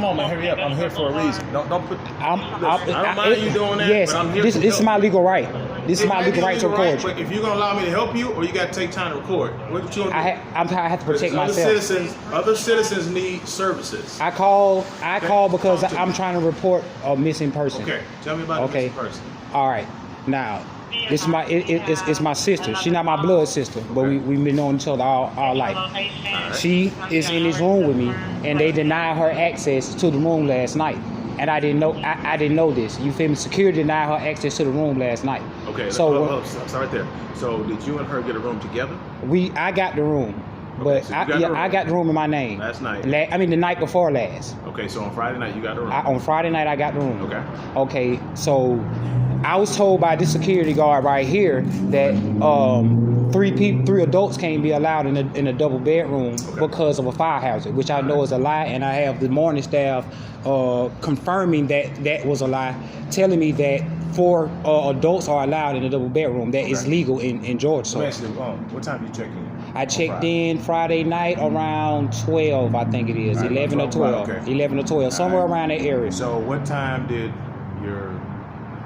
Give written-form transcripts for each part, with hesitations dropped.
Come on, man, hurry up. I'm here for a reason. Don't put. I don't mind you doing that. Yes, but I'm here this to is help. my legal right. This is my legal right to record you. But if you're gonna allow me to help you, or you got to take time to record, what you gonna do? I have to protect myself. Other citizens need services. I call because I'm trying to report a missing person. Okay, tell me about the missing person. All right, now this is it's my sister. She's not my blood sister, but we've been knowing each other all life. Right. She is in this room with me, and they denied her access to the room last night. And I didn't know. I didn't know this. You feel me? Security denied her access to the room last night. Okay. So stop right there. So did you and her get a room together? I got the room, but so I got the room in my name. Last night. The night before last. Okay. So on Friday night you got the room. On Friday night I got the room. Okay. Okay. So I was told by this security guard right here that three adults can't be allowed in a double bedroom because of a fire hazard, which I know is a lie, and I have the morning staff confirming that was a lie, telling me that 4 adults are allowed in a double bedroom. That is legal in Georgia. So what time did you check in? I checked in Friday night around 12, I think it is, 11 or 12, 11 or 12, somewhere around that area. So what time did your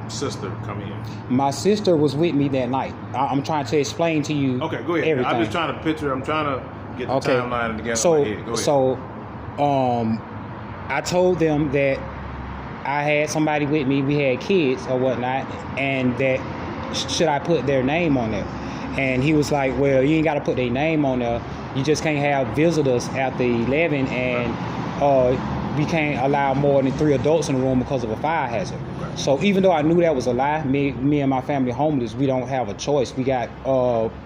sister come in? My sister was with me that night. I'm trying to explain to you. Okay, go ahead. Everything. I'm just trying to picture. I'm trying to get the timeline together. So, in my head. Go ahead. I told them that I had somebody with me. We had kids or whatnot, and that should I put their name on there? And he was like, "Well, you ain't got to put their name on there. You just can't have visitors after 11, and we can't allow more than 3 adults in the room because of a fire hazard." So even though I knew that was a lie, me and my family homeless, we don't have a choice. We got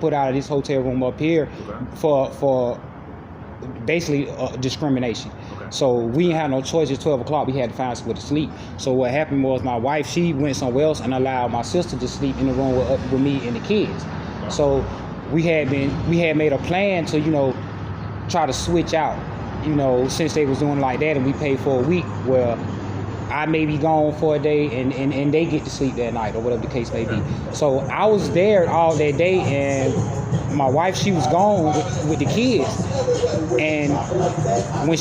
put out of this hotel room up here for basically discrimination. So we didn't have no choice. It's 12 o'clock. We had to find somewhere to sleep. So what happened was my wife, she went somewhere else and allowed my sister to sleep in the room with me and the kids. So we had made a plan to, try to switch out, since they was doing like that, and we paid for a week. Well, I may be gone for a day and they get to sleep that night or whatever the case may be. So I was there all that day, and my wife, she was gone with the kids. And when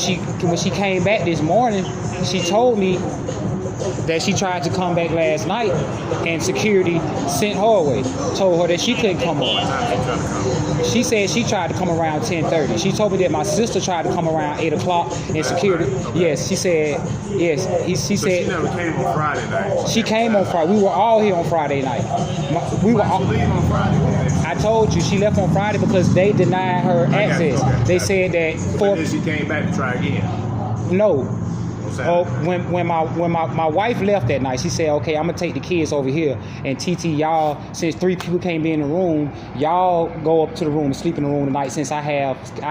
she came back this morning, she told me that she tried to come back last night and security sent her away, told her that she couldn't come up. She said she tried to come around 10:30. She told me that my sister tried to come around 8 o'clock and security. Yes, she said, yes. She said. She never came on Friday night. She came on Friday. We were all here on Friday night. We were all. Leave on Friday. I told you she left on Friday because they denied her access. They said that then she came back to try again. No. When my wife left that night, she said, "Okay, I'm gonna take the kids over here and TT y'all. Since 3 people can't be in the room, y'all go up to the room and sleep in the room tonight. Since I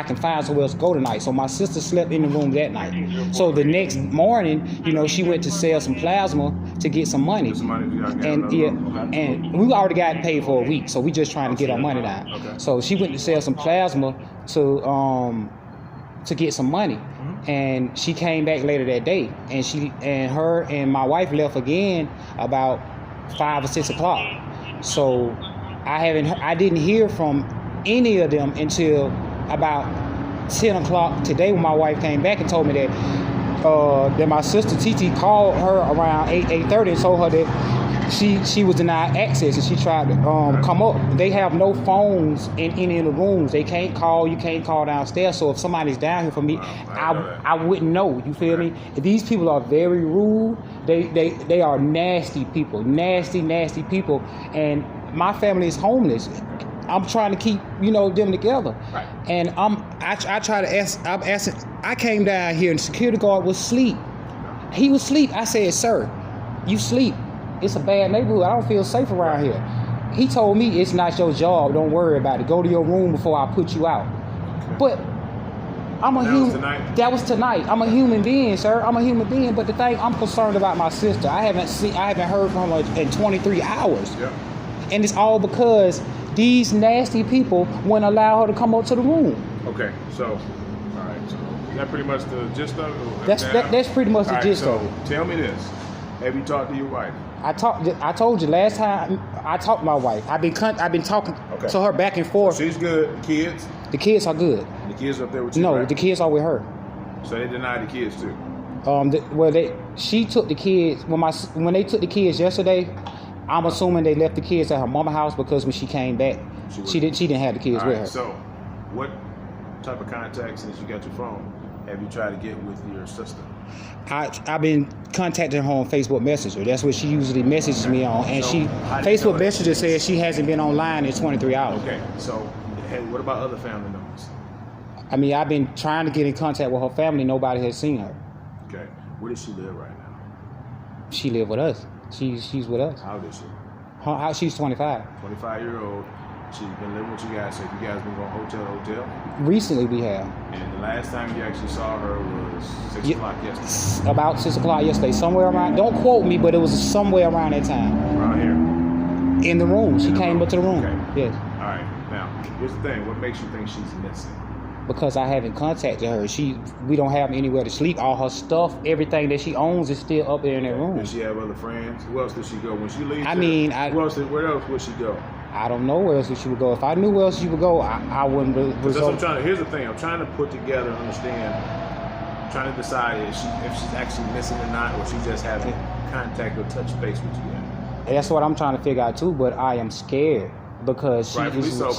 can find somewhere else to go tonight." So my sister slept in the room that night. So the next morning, she went to sell some plasma to get some money. And we already got paid for a week, so we just trying to get our money now. So she went to sell some plasma to get some money. And she came back later that day, and her and my wife left again about 5 or 6 o'clock. So I didn't hear from any of them until about 10 o'clock today when my wife came back and told me that my sister TT called her around 8:30 and told her that she was denied access, and she tried to come up. They have no phones in any of the rooms. They can't call. You can't call downstairs. So if somebody's down here for me, I wouldn't know. You feel me? These people are very rude. They are nasty people. Nasty people. And my family is homeless. I'm trying to keep them together. Right. And I try to ask. I'm asking. I came down here and the security guard was asleep. He was asleep. I said, "Sir, you sleep. It's a bad neighborhood. I don't feel safe around here." He told me, "It's not your job. Don't worry about it. Go to your room before I put you out." But I'm a human. That was tonight. I'm a human being, sir. I'm a human being. But the thing, I'm concerned about my sister. I haven't heard from her in 23 hours. Yeah. And it's all because these nasty people wouldn't allow her to come up to the room. Okay, so, all right. So is that pretty much the gist of it? That's pretty much the gist of it. Tell me this. Have you talked to your wife? I told you last time I talked to my wife. I've been talking to her back and forth. So she's good. Kids? The kids are good. The kids up there with you? No, right? the kids are with her. So they denied the kids too? She took the kids when they took the kids yesterday. I'm assuming they left the kids at her mama's house because when she came back, she didn't have the kids with her. So, what type of contact, since you got your phone, have you tried to get with your sister? I've been contacting her on Facebook Messenger. That's what she usually messages me on, and So, she how do you know Facebook that? Messenger says she hasn't been online in 23 hours. Okay, so hey, what about other family members? I mean, I've been trying to get in contact with her family. Nobody has seen her. Okay, where does she live right now? She live with us. She's with us. How old is she? She's 25. 25-year-old. She's been living with you guys, so you guys been going hotel to hotel. Recently, we have. And the last time you actually saw her was 6 o'clock yesterday. About 6 o'clock yesterday, somewhere around. Don't quote me, but it was somewhere around that time. Around here. In the room, she In the came room. up to the room. Okay. Yes, All right. Now, here's the thing. What makes you think she's missing? because I haven't contacted her. We don't have anywhere to sleep. All her stuff, everything that she owns, is still up there in that room. Does she have other friends? Who else does she go when she leaves? Where else would she go? I don't know where else she would go. If I knew where else she would go, I wouldn't result. Here's the thing. I'm trying to put together and understand. I'm trying to decide if she's actually missing or not, or she's just having contact or touch base with you. That's what I'm trying to figure out too. But I am scared because she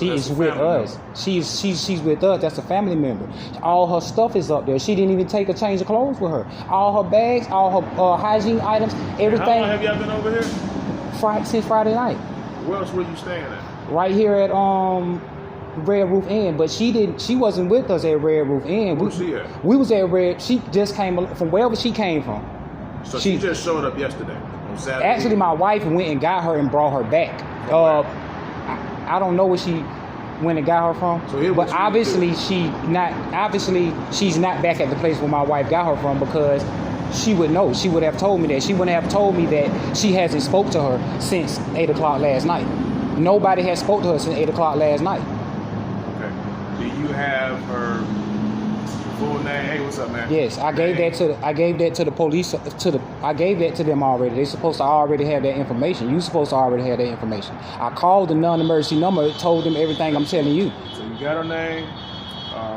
is with us. She's with us. That's a family member. All her stuff is up there. She didn't even take a change of clothes with her. All her bags, all her hygiene items, everything. How long have y'all been over here? Since Friday night. Where else were you staying at? Right here at Red Roof Inn, but she wasn't with us at Red Roof Inn. Where's she at? We was at Red. She just came from wherever she came from. So she just showed up yesterday on Saturday. Actually, my wife went and got her and brought her back. I don't know where she went and got her from, but obviously she's not back at the place where my wife got her from, because she would know. She would have told me that. She wouldn't have told me that she hasn't spoke to her since 8 o'clock last night. Nobody has spoke to her since 8 o'clock last night. Okay. Do you have her full name? Hey, what's up, man? Yes, I gave that to the police. I gave that to them already. They're supposed to already have that information. You're supposed to already have that information. I called the non-emergency number, told them everything I'm telling you. So you got her name,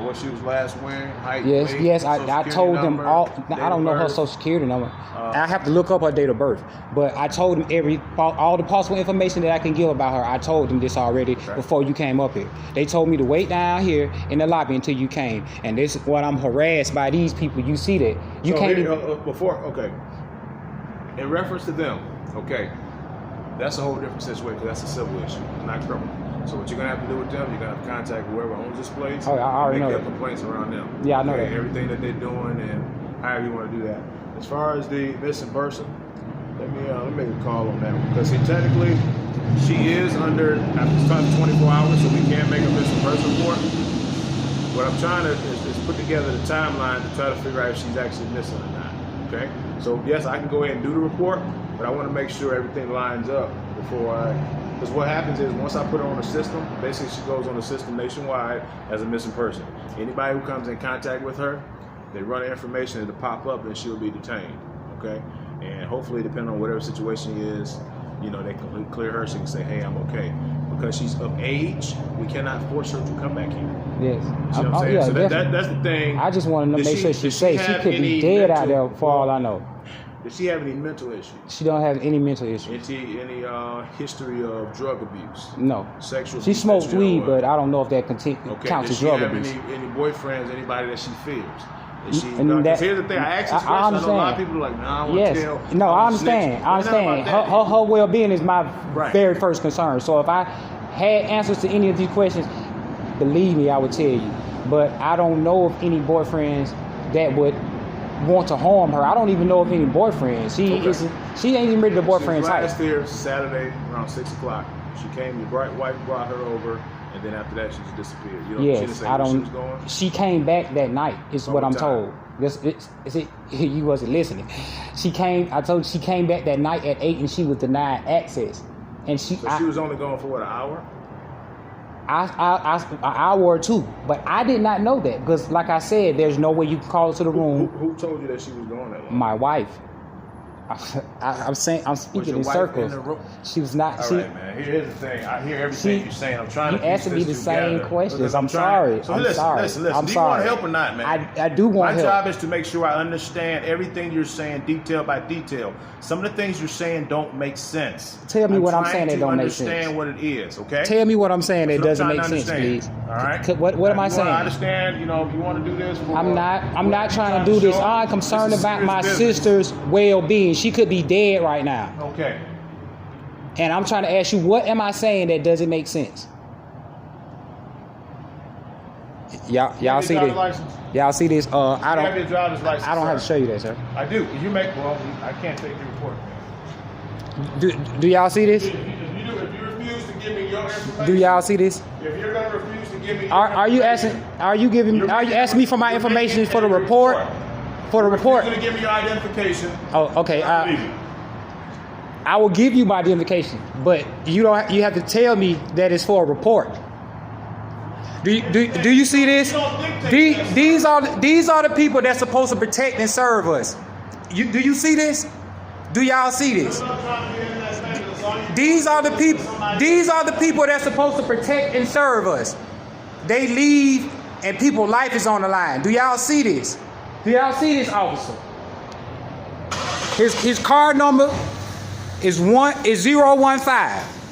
what she was last wearing, height, yes, weight, yes. I told them all. I don't know her social security number. I have to look up her date of birth. But I told them all the possible information that I can give about her. I told them this already before you came up here. They told me to wait down here in the lobby until you came. And this is what I'm harassed by these people. You see that? You can't okay. In reference to them, okay, that's a whole different situation, because that's a civil issue, not criminal. So what you're gonna have to do with them, you're gonna have to contact whoever owns this place. Oh, I already know make that. their complaints around them. Yeah, I know that. Everything that they're doing and however you want to do that. As far as the missing person, let me make a call on that one, because technically she is under after this time 24 hours, so we can't make a missing person report. What I'm trying to is put together the timeline to try to figure out if she's actually missing or not. Okay, so yes, I can go ahead and do the report, but I want to make sure everything lines up before because what happens is once I put her on the system, basically she goes on the system nationwide as a missing person. Anybody who comes in contact with her, they run the information, it'll pop up and she'll be detained. Okay, and hopefully depending on whatever situation is, they can clear her so she can say, hey, I'm okay. Because she's of age, we cannot force her to come back here. Yes. You see what I'm saying? Yeah, so that's the thing. I just wanted to make sure she's safe. She could be dead out there for all I know. Does she have any mental issues? She don't have any mental issues. Any history of drug abuse? No. Sexual. She smokes weed, but I don't know if that counts as drug abuse. Does she have any boyfriends, anybody that she fears? Because here's the thing, I ask this question, I know a lot of people are like, nah, I want to tell. No, I understand. I understand. Her well-being is my very first concern. So if I had answers to any of these questions, believe me, I would tell you. But I don't know of any boyfriends that would want to harm her. I don't even know of any boyfriends. She ain't even ready to boyfriend type. Last year, Saturday, around 6 o'clock, she came, your wife brought her over, and then after that, she just disappeared. She didn't say where she was going? She came back that night, is what I'm told. You wasn't listening. She came back that night at 8, and she was denied access. And she was only gone for, what, an hour? An hour or two, but I did not know that, because like I said, there's no way you can call her to the room. Who told you that she was going that long? My wife. I'm saying I'm Was speaking your in wife circles. in the room? She was not. All she, right, man. Here's the thing. I hear everything She- you're saying. I'm trying you to piece asking me this the same together. questions. Because I'm trying- sorry. So I'm listen, sorry. listen. I'm Do you want sorry. help or not, man? I do want My help. job is to make sure I understand everything you're saying, detail by detail. Some of the things you're saying don't make sense. Tell me what I'm saying that don't make sense. Understand what it is, okay? Tell me what I'm saying that That's what doesn't I'm make trying sense, to please. understand. All right. What am I You saying? wanna understand, you know, if you want to do this for I'm not trying to do this. I'm concerned about my sister's well-being. She could be dead right now. Okay. And I'm trying to ask you, what am I saying that doesn't make sense? Y'all see Driver's this? license? Y'all see this? You have your I driver's license, don't have to sir. show you that, sir. I do. You make, well, I can't take your report. Do y'all see this? If you refuse to give me your information, Do y'all see this? if you're going to refuse to give me your Are you information, asking? Are you asking me for my you're information making for the a report? For the report? You're going to give me your identification. Oh, okay. I'm leaving. I will give you my identification, but you don't. You have to tell me that it's for a report. Do you see this? These are the people that's supposed to protect and serve us. Do you see this? Do y'all see this? These are the people. These are the people that's supposed to protect and serve us. They leave, and people's life is on the line. Do y'all see this? Do y'all see this, officer? His card number is 015.